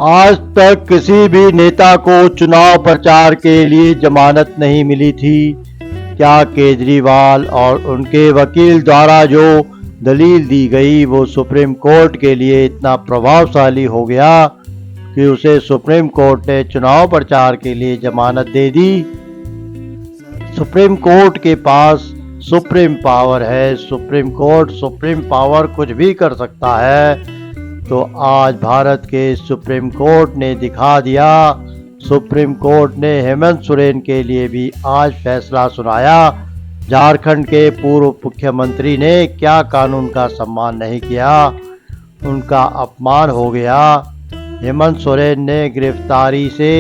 आज तक किसी भी नेता को चुनाव प्रचार के लिए जमानत नहीं मिली थी। क्या केजरीवाल और उनके वकील द्वारा जो दलील दी गई वो सुप्रीम कोर्ट के लिए इतना प्रभावशाली हो गया कि उसे सुप्रीम कोर्ट ने चुनाव प्रचार के लिए जमानत दे दी। सुप्रीम कोर्ट के पास सुप्रीम पावर है। सुप्रीम कोर्ट सुप्रीम पावर कुछ भी कर सकता है। तो आज भारत के सुप्रीम कोर्ट ने दिखा दिया। सुप्रीम कोर्ट ने हेमंत सोरेन के लिए भी आज फैसला सुनाया। झारखंड के पूर्व मुख्यमंत्री ने क्या कानून का सम्मान नहीं किया, उनका अपमान हो गया। हेमंत सोरेन ने गिरफ्तारी से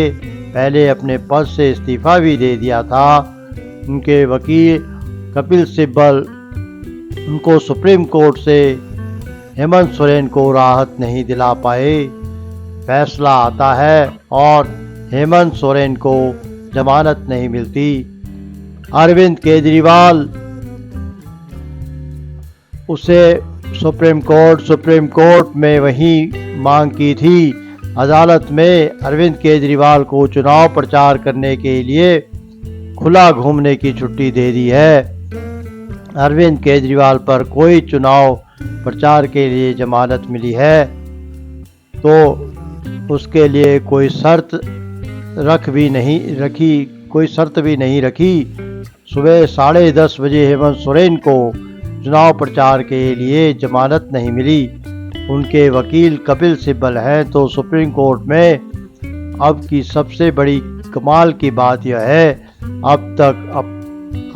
पहले अपने पद से इस्तीफा भी दे दिया था। उनके वकील कपिल सिब्बल उनको सुप्रीम कोर्ट से हेमंत सोरेन को राहत नहीं दिला पाए। फैसला आता है और हेमंत सोरेन को जमानत नहीं मिलती। अरविंद केजरीवाल उसे सुप्रीम कोर्ट में वही मांग की थी। अदालत में अरविंद केजरीवाल को चुनाव प्रचार करने के लिए खुला घूमने की छुट्टी दे दी है। अरविंद केजरीवाल पर कोई चुनाव प्रचार के लिए जमानत मिली है तो उसके लिए कोई शर्त भी नहीं रखी। सुबह 10:30 बजे हेमंत सोरेन को चुनाव प्रचार के लिए जमानत नहीं मिली। उनके वकील कपिल सिब्बल हैं। तो सुप्रीम कोर्ट में अब की सबसे बड़ी कमाल की बात यह है, अब तक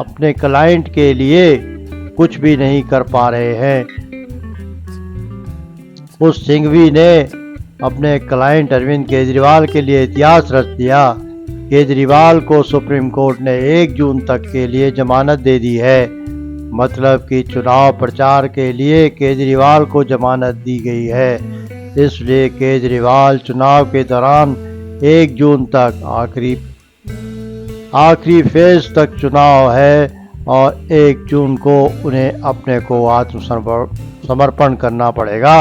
अपने क्लाइंट के लिए कुछ भी नहीं कर पा रहे हैं। उस सिंघवी ने अपने क्लाइंट अरविंद केजरीवाल के लिए इतिहास रच दिया। केजरीवाल को सुप्रीम कोर्ट ने 1 जून तक के लिए जमानत दे दी है। मतलब कि चुनाव प्रचार के लिए केजरीवाल को जमानत दी गई है। इसलिए केजरीवाल चुनाव के दौरान 1 जून तक आखिरी फेज तक चुनाव है और 1 जून को उन्हें अपने को आत्मसमर्पण करना पड़ेगा।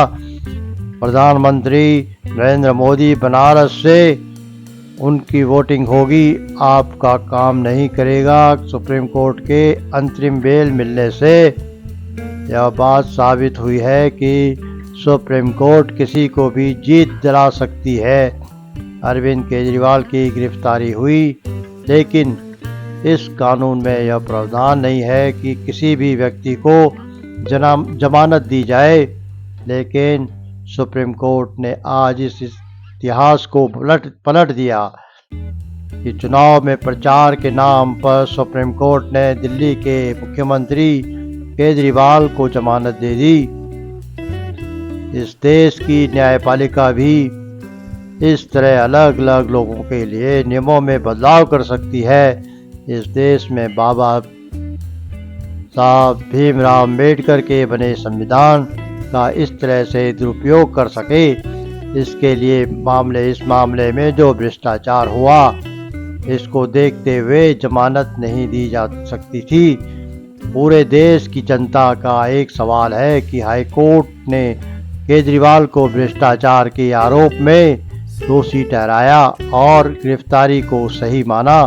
प्रधानमंत्री नरेंद्र मोदी बनारस से उनकी वोटिंग होगी। आपका काम नहीं करेगा। सुप्रीम कोर्ट के अंतरिम बेल मिलने से यह बात साबित हुई है कि सुप्रीम कोर्ट किसी को भी जीत दिला सकती है। अरविंद केजरीवाल की गिरफ्तारी हुई, लेकिन इस कानून में यह प्रावधान नहीं है कि किसी भी व्यक्ति को जमानत दी जाए। लेकिन सुप्रीम कोर्ट ने आज इस इतिहास को पलट दिया कि चुनाव में प्रचार के नाम पर सुप्रीम कोर्ट ने दिल्ली के मुख्यमंत्री केजरीवाल को जमानत दे दी। इस देश की न्यायपालिका भी इस तरह अलग अलग लोगों के लिए नियमों में बदलाव कर सकती है। इस देश में बाबा साहब भीमराव अम्बेडकर के बने संविधान का इस तरह से दुरुपयोग कर सके, इसके लिए इस मामले में जो भ्रष्टाचार हुआ, इसको देखते हुए जमानत नहीं दी जा सकती थी। पूरे देश की जनता का एक सवाल है कि हाई कोर्ट ने केजरीवाल को भ्रष्टाचार के आरोप में दोषी ठहराया और गिरफ्तारी को सही माना,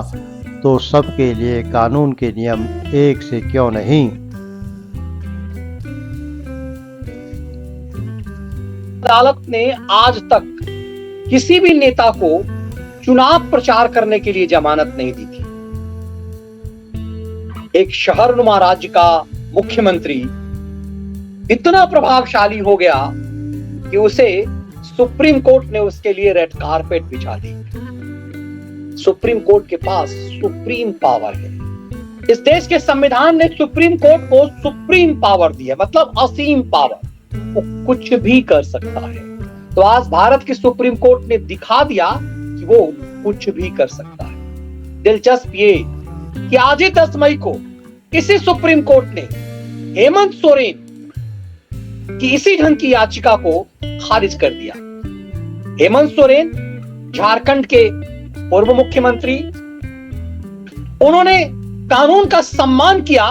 तो सबके लिए कानून के नियम एक से क्यों नहीं। अदालत ने आज तक किसी भी नेता को चुनाव प्रचार करने के लिए जमानत नहीं दी थी। एक शहरनुमा राज्य का मुख्यमंत्री इतना प्रभावशाली हो गया कि उसे सुप्रीम कोर्ट ने उसके लिए रेड कारपेट बिछा दी। सुप्रीम कोर्ट के पास सुप्रीम पावर है। इस देश के संविधान ने सुप्रीम कोर्ट को सुप्रीम पावर दी है, मतलब असीम पावर। वो कुछ भी कर सकता है। तो आज भारत की सुप्रीम कोर्ट ने दिखा दिया कि वो कुछ भी कर सकता है। दिलचस्प ये कि आज ही 10 मई को इसी सुप्रीम कोर्ट ने हेमंत सोरेन की इसी ढंग की याचिका को खारिज कर दिया। हेमंत सोरेन झारखंड के पूर्व मुख्यमंत्री, उन्होंने कानून का सम्मान किया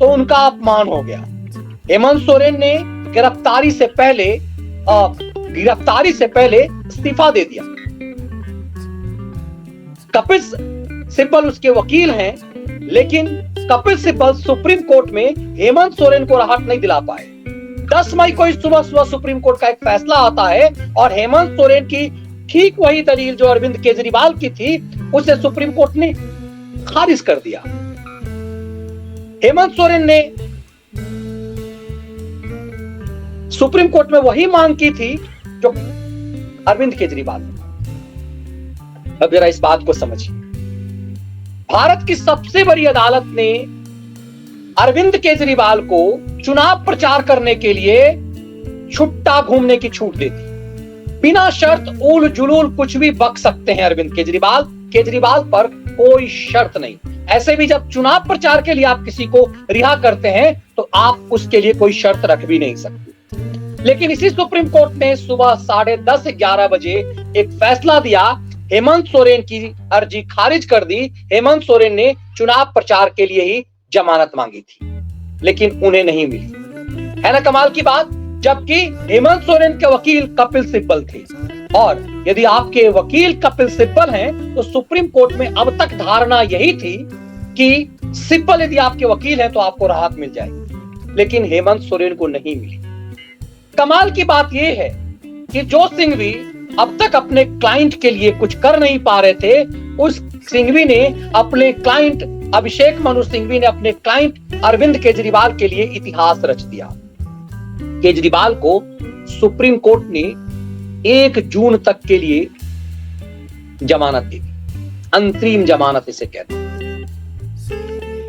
तो उनका अपमान हो गया। हेमंत सोरेन ने गिरफ्तारी से पहले गिरफ्तारी से पहले इस्तीफा दे दिया। कपिल सिब्बल उसके वकील हैं, लेकिन कपिल सिब्बल सुप्रीम कोर्ट में हेमंत सोरेन को राहत नहीं दिला पाए। 10 मई को इस सुबह सुप्रीम कोर्ट का एक फैसला आता है और हेमंत सोरेन की ठीक वही दलील जो अरविंद केजरीवाल की थी, उसे सुप्रीम कोर्ट ने खारिज कर दिया। हेमंत सोरेन ने सुप्रीम कोर्ट में वही मांग की थी जो अरविंद केजरीवाल ने। अब जरा इस बात को समझिए, भारत की सबसे बड़ी अदालत ने अरविंद केजरीवाल को चुनाव प्रचार करने के लिए छुट्टा घूमने की छूट दे दी। बिना शर्त उल जुलूल कुछ भी बक सकते हैं अरविंद केजरीवाल पर कोई शर्त नहीं। ऐसे भी जब चुनाव प्रचार के लिए आप किसी को रिहा करते हैं तो आप उसके लिए कोई शर्त रख भी नहीं सकते। लेकिन इसी सुप्रीम कोर्ट ने सुबह 10:30-11 बजे एक फैसला दिया, हेमंत सोरेन की अर्जी खारिज कर दी। हेमंत सोरेन ने चुनाव प्रचार के लिए ही जमानत मांगी थी, लेकिन उन्हें नहीं मिली। है ना कमाल की बात? जबकि हेमंत सोरेन के वकील कपिल सिब्बल थे, और यदि आपके वकील कपिल सिब्बल हैं तो सुप्रीम कोर्ट में अब तक धारणा यही थी कि सिब्बल यदि आपके वकील हैं तो आपको राहत मिल जाएगी, लेकिन हेमंत सोरेन को नहीं मिली। कमाल की बात यह है कि जो सिंघवी अब तक अपने क्लाइंट के लिए कुछ कर नहीं पा रहे थे, उस सिंघवी ने अपने क्लाइंट अभिषेक मनु सिंघवी ने अपने क्लाइंट अरविंद केजरीवाल के लिए इतिहास रच दिया। केजरीवाल को सुप्रीम कोर्ट ने 1 जून तक के लिए जमानत दे दी। अंतरिम जमानत इसे कहते हैं।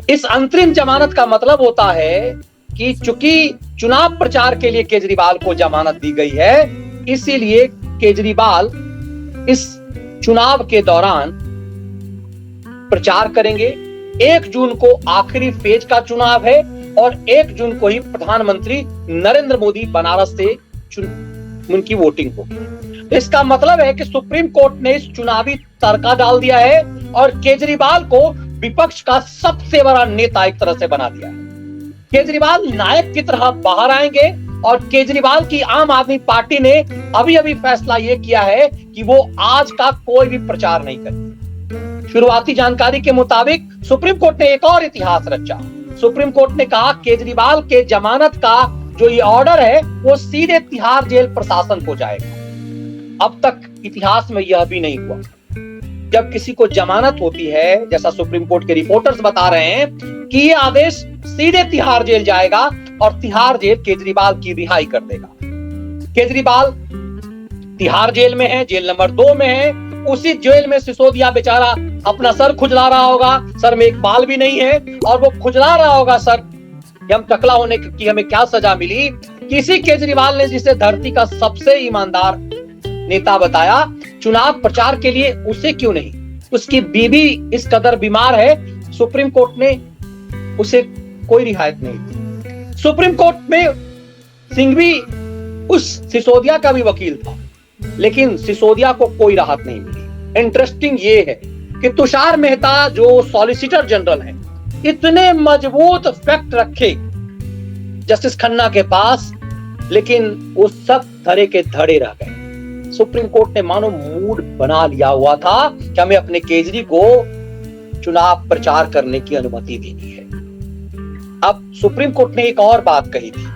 इस अंतरिम जमानत का मतलब होता है कि चूंकि चुनाव प्रचार के लिए केजरीवाल को जमानत दी गई है, इसीलिए केजरीवाल इस चुनाव के दौरान प्रचार करेंगे। 1 जून को आखिरी फेज का चुनाव है और 1 जून को ही प्रधानमंत्री नरेंद्र मोदी बनारस से उनकी वोटिंग होगी। इसका मतलब है कि सुप्रीम कोर्ट ने इस चुनावी तड़का डाल दिया है और केजरीवाल को विपक्ष का सबसे बड़ा नेता एक तरह से बना दिया है। केजरीवाल नायक की तरह बाहर आएंगे और केजरीवाल की आम आदमी पार्टी ने अभी फैसला यह किया है कि वो आज का कोई भी प्रचार नहीं करेगी। शुरुआती जानकारी के मुताबिक सुप्रीम कोर्ट ने एक और इतिहास रचा। सुप्रीम कोर्ट ने कहा केजरीवाल के जमानत का जो ये ऑर्डर है वो सीधे तिहाड़ जेल प्रशासन को जाएगा। अब तक इतिहास में यह भी नहीं हुआ। जब किसी को जमानत होती है, जैसा सुप्रीम कोर्ट के रिपोर्टर्स बता रहे हैं कि ये आदेश सीधे तिहाड़ जेल जाएगा और तिहाड़ जेल केजरीवाल की रिहाई कर देगा। केजरीवाल तिहाड़ जेल में है, जेल नंबर 2 में है। उसी जेल में सिसोदिया बेचारा अपना सर खुजला रहा होगा, सर में एक बाल भी नहीं है, और वो खुजला रहा होगा सर कि हम टकला होने की हमें क्या सजा मिली। किसी केजरीवाल ने जिसे धरती का सबसे ईमानदार नेता बताया, चुनाव प्रचार के लिए उसे क्यों नहीं? उसकी बीवी इस कदर बीमार है, सुप्रीम कोर्ट ने उसे कोई रियायत नहीं दी। सुप्रीम कोर्ट में सिंघवी उस सिसोदिया का भी वकील था, लेकिन सिसोदिया को कोई राहत नहीं मिली। इंटरेस्टिंग ये है कि तुषार मेहता जो सॉलिसिटर जनरल हैं, इतने मजबूत फैक्ट रखे जस्टिस खन्ना के पास, लेकिन वो सब धड़े के धड़े रह गए। सुप्रीम कोर्ट ने मानो मूड बना लिया हुआ था कि हमें अपने केजरी को चुनाव प्रचार करने की अनुमति देनी है। अब सुप्रीम कोर्ट ने एक और बात कही थी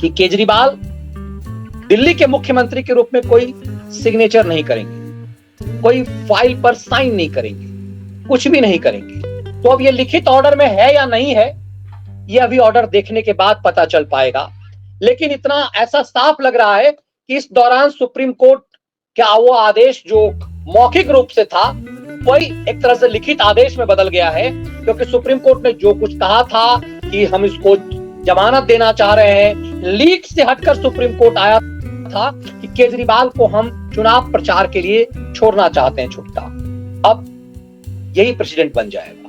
कि केजरीवाल दिल्ली के मुख्यमंत्री के रूप में कोई सिग्नेचर नहीं करेंगे, कोई फाइल पर साइन नहीं करेंगे, कुछ भी नहीं करेंगे। तो अब ये लिखित ऑर्डर में है या नहीं है, ये अभी ऑर्डर देखने के बाद पता चल पाएगा। लेकिन इतना ऐसा साफ लग रहा है कि इस दौरान सुप्रीम कोर्ट का वो आदेश जो मौखिक रूप से था, वही एक तरह से लिखित आदेश में बदल गया है, क्योंकि सुप्रीम कोर्ट ने जो कुछ कहा था कि हम इसको जमानत देना चाह रहे हैं, लीक से हटकर सुप्रीम कोर्ट आया था कि केजरीवाल को हम चुनाव प्रचार के लिए छोड़ना चाहते हैं छुट्टा। अब यही प्रेसिडेंट बन जाएगा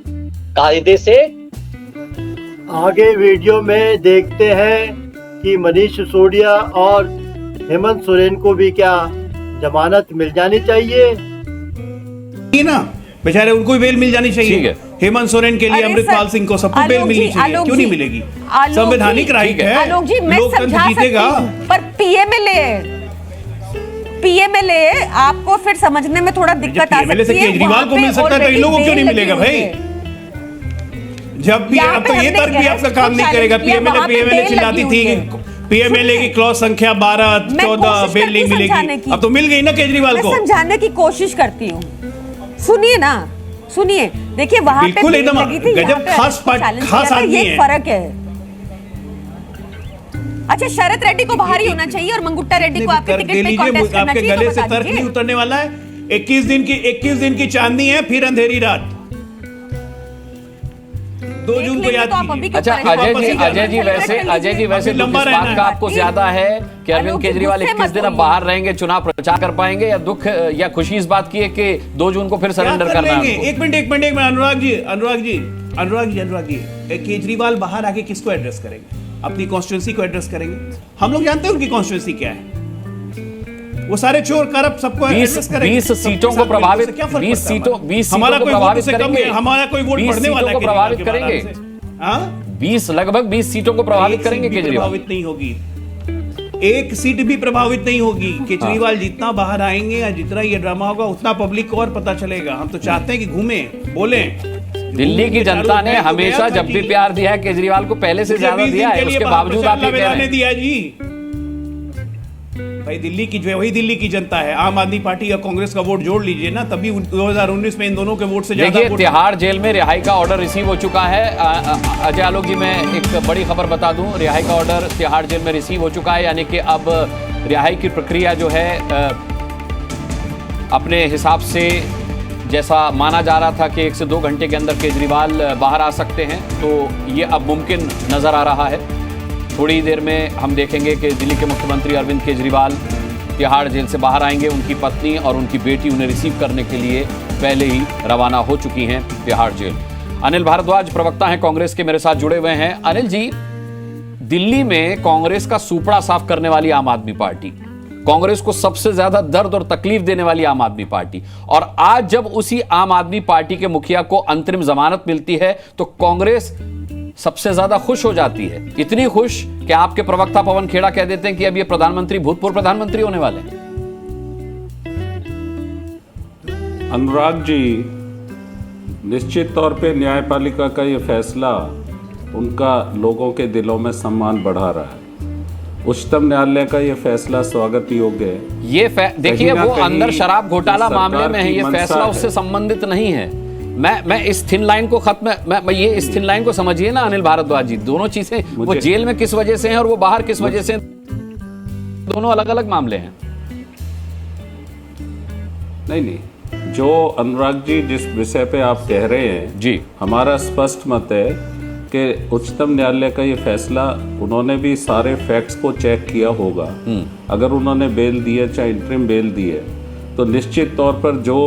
कायदे से। आगे वीडियो में देखते हैं कि मनीष सिसोदिया और हेमंत सोरेन को भी क्या जमानत मिल जानी चाहिए ना, बेचारे उनको भी बेल मिल जानी चाहिए। हेमंत सोरेन के लिए, अमृतपाल सिंह को सबको बेल मिलनी चाहिए। क्यों नहीं मिलेगी? संवैधानिक राइट है, आलोक जी मैं लोकतंत्र समझा जीतेगा। पर पीएमएलए पीएमएलए आपको फिर समझने में थोड़ा दिक्कत आ पीएमएलए से सकती है। केजरीवाल को मिल सकता है तो इन लोगों को क्यों नहीं मिलेगा भाई? जब भी अब तो ये तर्क भी आपका काम नहीं करेगा। पीएमएलए चिल्लाती थी कि पीएमएलए की क्लॉज संख्या 12, 14 बेल नहीं मिलेगी, अब तो मिल गई ना केजरीवाल को। समझाने की कोशिश करती हूँ, सुनिए ना, सुनिए, देखिए वहां पे बिल्कुल एकदम गजब खास आदमी है। फर्क है। अच्छा, शरद रेड्डी को बाहर ही होना चाहिए और मंगुट्टा रेड्डी को आपके टिकट पे कॉन्टेस्ट करना चाहिए। आपके गले से तर्क नहीं उतरने वाला है। 21 दिन की चांदनी है, फिर अंधेरी रात। 2 जून को याद कीजिए। अच्छा अजय जी वैसे दुख इस बात का आपको ज्यादा है कि अरविंद केजरीवाल 21 दिन अब बाहर रहेंगे, चुनाव प्रचार कर पाएंगे, या दुख या खुशी इस बात की है कि 2 जून को फिर सरेंडर करना है? एक मिनट अनुराग जी, केजरीवाल बाहर आके किसको एड्रेस करेंगे? अपनी कॉन्स्टिट्यूंसी को एड्रेस करेंगे। हम लोग जानते हैं उनकी कॉन्स्टिट्यूंसी क्या है। वो सारे चोर करप्ट सबको एड्रेस करेंगे। 20 सीटों को प्रभावित, 20 सीटों हमारा को कोई प्रभावित वोट से कम है, हमारा कोई वोट बढ़ने वाला है, प्रभावित करेंगे। 20 लगभग 20 सीटों को प्रभावित करेंगे केजरीवाल। प्रभावित नहीं होगी, एक सीट भी प्रभावित नहीं होगी। केजरीवाल जितना बाहर आएंगे या जितना ये ड्रामा होगा उतना पब्लिक को और पता चलेगा। हम तो चाहते हैं कि घूमे, बोले। दिल्ली की जनता ने हमेशा जब भी प्यार दिया है केजरीवाल को, पहले से ज्यादा दिया है, उसके बावजूद आप ये कह रहे हैं। दिया जी भाई, दिल्ली की जो वही दिल्ली की जनता है। आम आदमी पार्टी या कांग्रेस का वोट जोड़ लीजिए ना, तभी 2019 में इन दोनों के वोट से ज्यादा। देखिए, तिहाड़ जेल में रिहाई का ऑर्डर रिसीव हो चुका है। अजय आलोक जी, मैं एक बड़ी खबर बता दूं, रिहाई का ऑर्डर तिहाड़ जेल में रिसीव हो चुका है, यानी कि अब रिहाई की प्रक्रिया जो है अपने हिसाब से जैसा माना जा रहा था कि 1 से 2 घंटे के अंदर केजरीवाल बाहर आ सकते हैं, तो ये अब मुमकिन नजर आ रहा है। थोड़ी देर में हम देखेंगे कि दिल्ली के मुख्यमंत्री अरविंद केजरीवाल तिहाड़ जेल से बाहर आएंगे। उनकी पत्नी और उनकी बेटी उन्हें रिसीव करने के लिए पहले ही रवाना हो चुकी हैं तिहाड़ जेल। अनिल भारद्वाज प्रवक्ता हैं कांग्रेस के, मेरे साथ जुड़े हुए हैं। अनिल जी, दिल्ली में कांग्रेस का सुपड़ा साफ करने वाली आम आदमी पार्टी, कांग्रेस को सबसे ज्यादा दर्द और तकलीफ देने वाली आम आदमी पार्टी, और आज जब उसी आम आदमी पार्टी के मुखिया को अंतरिम जमानत मिलती है तो कांग्रेस सबसे ज्यादा खुश हो जाती है। इतनी खुश कि आपके प्रवक्ता पवन खेड़ा कह देते हैं कि अब ये प्रधानमंत्री, भूतपूर्व प्रधानमंत्री होने वाले हैं। अनुराग जी, निश्चित तौर पे न्यायपालिका का ये फैसला उनका लोगों के दिलों में सम्मान बढ़ा रहा है। उच्चतम न्यायालय का ये फैसला स्वागत योग्य है। ये देखिए, वो अंदर शराब घोटाला मामले में है, ये फैसला उससे संबंधित नहीं है। मैं इस थिन लाइन को मैं ये इस थिन लाइन को समझिए ना अनिल भारद्वाज जी, दोनों चीजें, वो जेल में किस वजह से हैं और वो बाहर किस वजह से, दोनों अलग अलग मामले हैं। नहीं, जो अनुराग जी जिस विषय पे आप कह रहे हैं जी, हमारा स्पष्ट मत है कि उच्चतम न्यायालय का ये फैसला, उन्होंने भी सारे फैक्ट्स को चेक किया होगा। अगर उन्होंने बेल दी है, चाहे इंटरिम बेल दी है, तो निश्चित तौर पर जो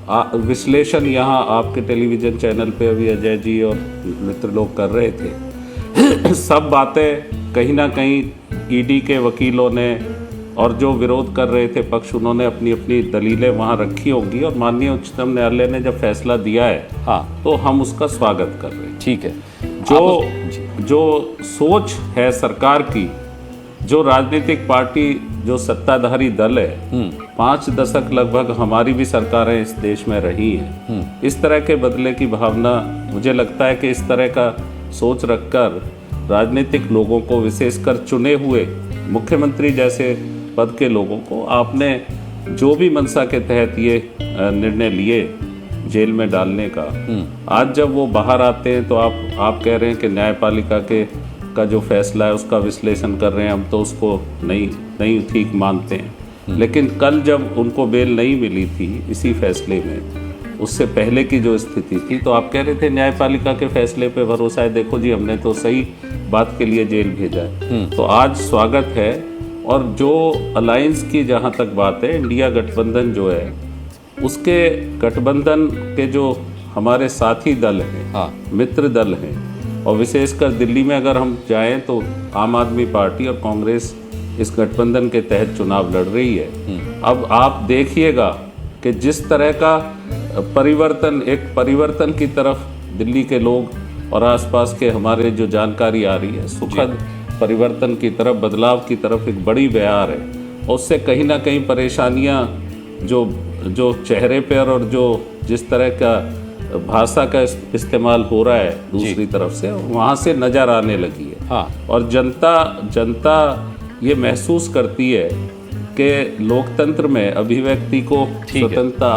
विश्लेषण यहाँ आपके टेलीविजन चैनल पे अभी अजय जी और मित्र लोग कर रहे थे, सब बातें कहीं ना कहीं ईडी के वकीलों ने और जो विरोध कर रहे थे पक्ष, उन्होंने अपनी अपनी दलीलें वहाँ रखी होंगी, और माननीय उच्चतम न्यायालय ने जब फैसला दिया है, हाँ, तो हम उसका स्वागत कर रहे हैं। ठीक है। जो सोच है सरकार की, जो राजनीतिक पार्टी, जो सत्ताधारी दल है, 5 दशक लगभग हमारी भी सरकारें इस देश में रही हैं, इस तरह के बदले की भावना, मुझे लगता है कि इस तरह का सोच रखकर राजनीतिक लोगों को, विशेषकर चुने हुए मुख्यमंत्री जैसे पद के लोगों को, आपने जो भी मंशा के तहत ये निर्णय लिए जेल में डालने का, आज जब वो बाहर आते हैं तो आप कह रहे हैं कि न्यायपालिका का जो फैसला है उसका विश्लेषण कर रहे हैं, हम तो उसको नहीं ठीक मानते हैं। लेकिन कल जब उनको बेल नहीं मिली थी इसी फैसले में, उससे पहले की जो स्थिति थी, तो आप कह रहे थे न्यायपालिका के फैसले पे भरोसा है, देखो जी हमने तो सही बात के लिए जेल भेजा है। तो आज स्वागत है। और जो अलायंस की जहाँ तक बात है, इंडिया गठबंधन जो है, उसके गठबंधन के जो हमारे साथी दल हैं, हाँ, मित्र दल हैं, और विशेषकर दिल्ली में अगर हम जाएं तो आम आदमी पार्टी और कांग्रेस इस गठबंधन के तहत चुनाव लड़ रही है। अब आप देखिएगा कि जिस तरह का परिवर्तन की तरफ दिल्ली के लोग और आसपास के हमारे जो जानकारी आ रही है, सुखद परिवर्तन की तरफ, बदलाव की तरफ एक बड़ी बयार है। उससे कहीं ना कहीं परेशानियां जो चेहरे पर और जो जिस तरह का भाषा का इस्तेमाल हो रहा है दूसरी तरफ से, वहाँ से नज़र आने लगी है। हाँ। और जनता ये महसूस करती है कि लोकतंत्र में अभिव्यक्ति को स्वतंत्रता,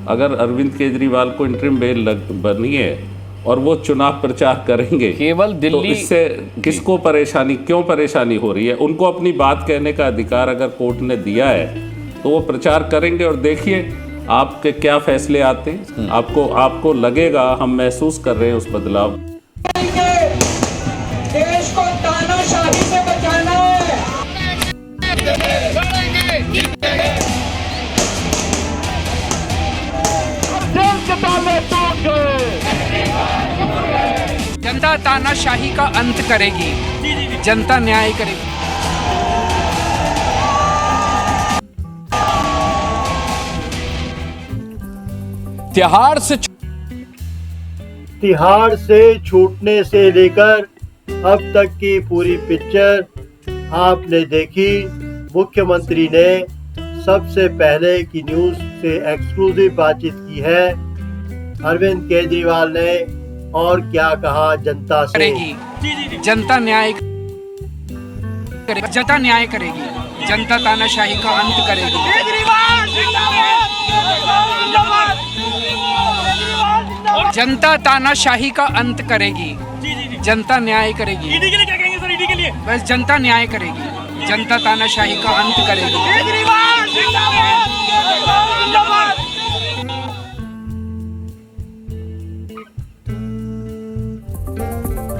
अगर अरविंद केजरीवाल को इंटरिम बेल बनी है और वो चुनाव प्रचार करेंगे केवल दिल्ली, तो इससे किसको क्यों परेशानी हो रही है? उनको अपनी बात कहने का अधिकार अगर कोर्ट ने दिया है तो वो प्रचार करेंगे, और देखिए आपके क्या फैसले आते हैं। आपको लगेगा हम महसूस कर रहे हैं उस बदलाव। देश को तानाशाही से बचाना है। जनता तानाशाही का अंत करेगी, जनता न्याय करेगी। तिहाड़ से छूटने से लेकर अब तक की पूरी पिक्चर आपने देखी। मुख्यमंत्री ने सबसे पहले की न्यूज से एक्सक्लूसिव बातचीत की है। अरविंद केजरीवाल ने और क्या कहा जनता से? करेगी जनता न्याय करेगी, जनता न्याय करेगी, जनता तानाशाही का अंत करेगी। जनता तानाशाही का अंत करेगी, जनता न्याय करेगी। ईडी के लिए क्या कहेंगे सर? ईडी के लिए बस जनता न्याय करेगी, जनता तानाशाही का अंत करेगी।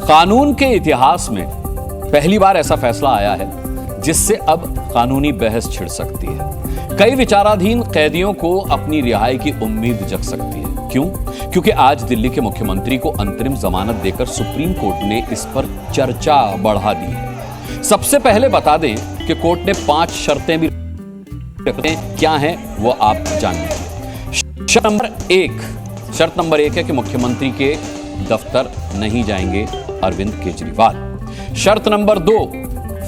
कानून के इतिहास में पहली बार ऐसा फैसला आया है जिससे अब कानूनी बहस छिड़ सकती है। कई विचाराधीन कैदियों को अपनी रिहाई की उम्मीद जग सकती है। क्यों? क्योंकि आज दिल्ली के मुख्यमंत्री को अंतरिम जमानत देकर सुप्रीम कोर्ट ने इस पर चर्चा बढ़ा दी है। सबसे पहले बता दें कि कोर्ट ने 5 शर्तें भी रखी हैं। क्या हैं वो आप जानिए। शर्त नंबर 1 है कि मुख्यमंत्री के दफ्तर नहीं जाएंगे अरविंद केजरीवाल। शर्त नंबर 2,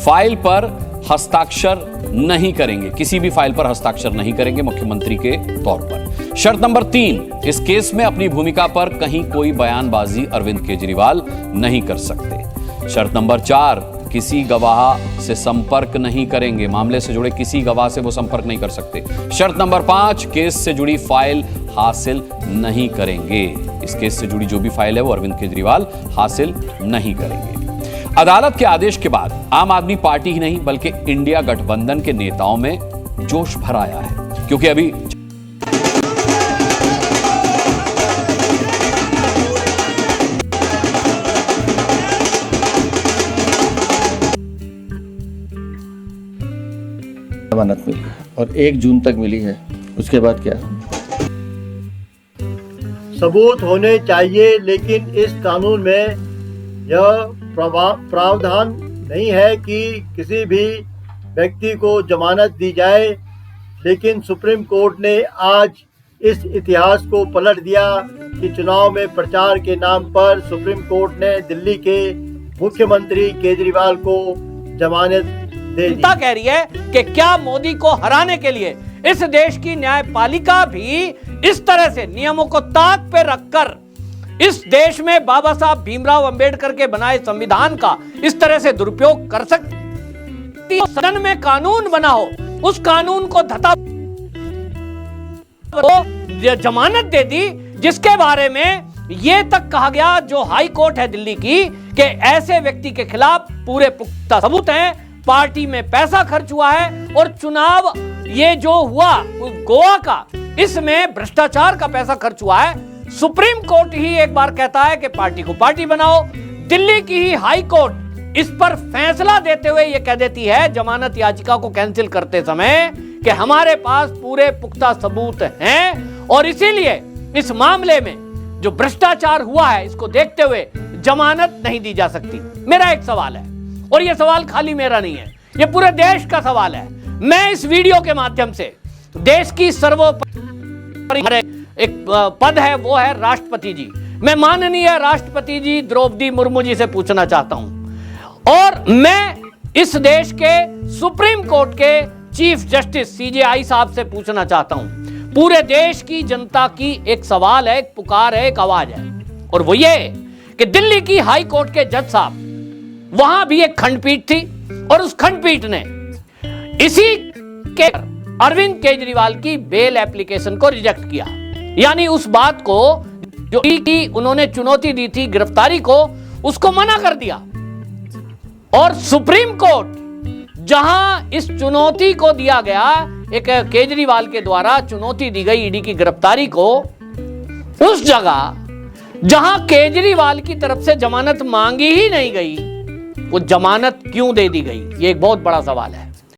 फाइल पर हस्ताक्षर नहीं करेंगे, किसी भी फाइल पर हस्ताक्षर नहीं करेंगे मुख्यमंत्री के तौर पर। शर्त नंबर 3, इस केस में अपनी भूमिका पर कहीं कोई बयानबाजी अरविंद केजरीवाल नहीं कर सकते। शर्त नंबर 4, किसी गवाह से संपर्क नहीं करेंगे, मामले से जुड़े किसी गवाह से वो संपर्क नहीं कर सकते। शर्त नंबर 5, केस से जुड़ी फाइल हासिल नहीं करेंगे। इस केस से जुड़ी जो भी फाइल है वो अरविंद केजरीवाल हासिल नहीं करेंगे। अदालत के आदेश के बाद आम आदमी पार्टी ही नहीं बल्कि इंडिया गठबंधन के नेताओं में जोश भर आया है, क्योंकि अभी जमानत मिली और 1 जून तक मिली है, उसके बाद क्या? सबूत होने चाहिए, लेकिन इस कानून में यह प्रावधान नहीं है कि किसी भी व्यक्ति को जमानत दी जाए। लेकिन सुप्रीम कोर्ट ने आज इस इतिहास को पलट दिया कि चुनाव में प्रचार के नाम पर सुप्रीम कोर्ट ने दिल्ली के मुख्यमंत्री केजरीवाल को जमानत दे दी। जनता कह रही है कि क्या मोदी को हराने के लिए इस देश की न्यायपालिका भी इस तरह से नियमों को ताक पे रखकर इस देश में बाबा साहब भीमराव अंबेडकर के बनाए संविधान का इस तरह से दुरुपयोग कर सकती है? सदन में कानून बना हो, उस कानून को धता जमानत दे दी, जिसके बारे में यह तक कहा गया जो हाई कोर्ट है दिल्ली की कि ऐसे व्यक्ति के खिलाफ पूरे पुख्ता सबूत हैं, पार्टी में पैसा खर्च हुआ है और चुनाव ये जो हुआ गोवा का, इसमें भ्रष्टाचार का पैसा खर्च हुआ है। सुप्रीम कोर्ट ही एक बार कहता है कि पार्टी को पार्टी बनाओ, दिल्ली की ही हाई कोर्ट इस पर फैसला देते हुए यह कह देती है जमानत याचिका को कैंसिल करते समय कि हमारे पास पूरे पुख्ता सबूत हैं और इसीलिए इस मामले में जो भ्रष्टाचार हुआ है इसको देखते हुए जमानत नहीं दी जा सकती। मेरा एक सवाल है, और यह सवाल खाली मेरा नहीं है, यह पूरे देश का सवाल है। मैं इस वीडियो के माध्यम से देश की सर्वोपरि एक पद है, वो है राष्ट्रपति जी। मैं माननीय राष्ट्रपति जी द्रौपदी मुर्मू जी से पूछना चाहता हूं, और मैं इस देश के सुप्रीम कोर्ट के चीफ जस्टिस सीजेआई साहब से पूछना चाहता हूं, पूरे देश की जनता की एक सवाल है, एक पुकार है, एक आवाज है, और वो ये कि दिल्ली की हाई कोर्ट के जज साहब, वहां भी एक खंडपीठ थी और उस खंडपीठ ने इसी के अरविंद केजरीवाल की बेल एप्लीकेशन को रिजेक्ट किया। यानी उस बात को जो की उन्होंने चुनौती दी थी गिरफ्तारी को, उसको मना कर दिया। और सुप्रीम कोर्ट जहां इस चुनौती को दिया गया, एक केजरीवाल के द्वारा चुनौती दी गई ईडी की गिरफ्तारी को, उस जगह जहां केजरीवाल की तरफ से जमानत मांगी ही नहीं गई, वो जमानत क्यों दे दी गई? ये एक बहुत बड़ा सवाल है।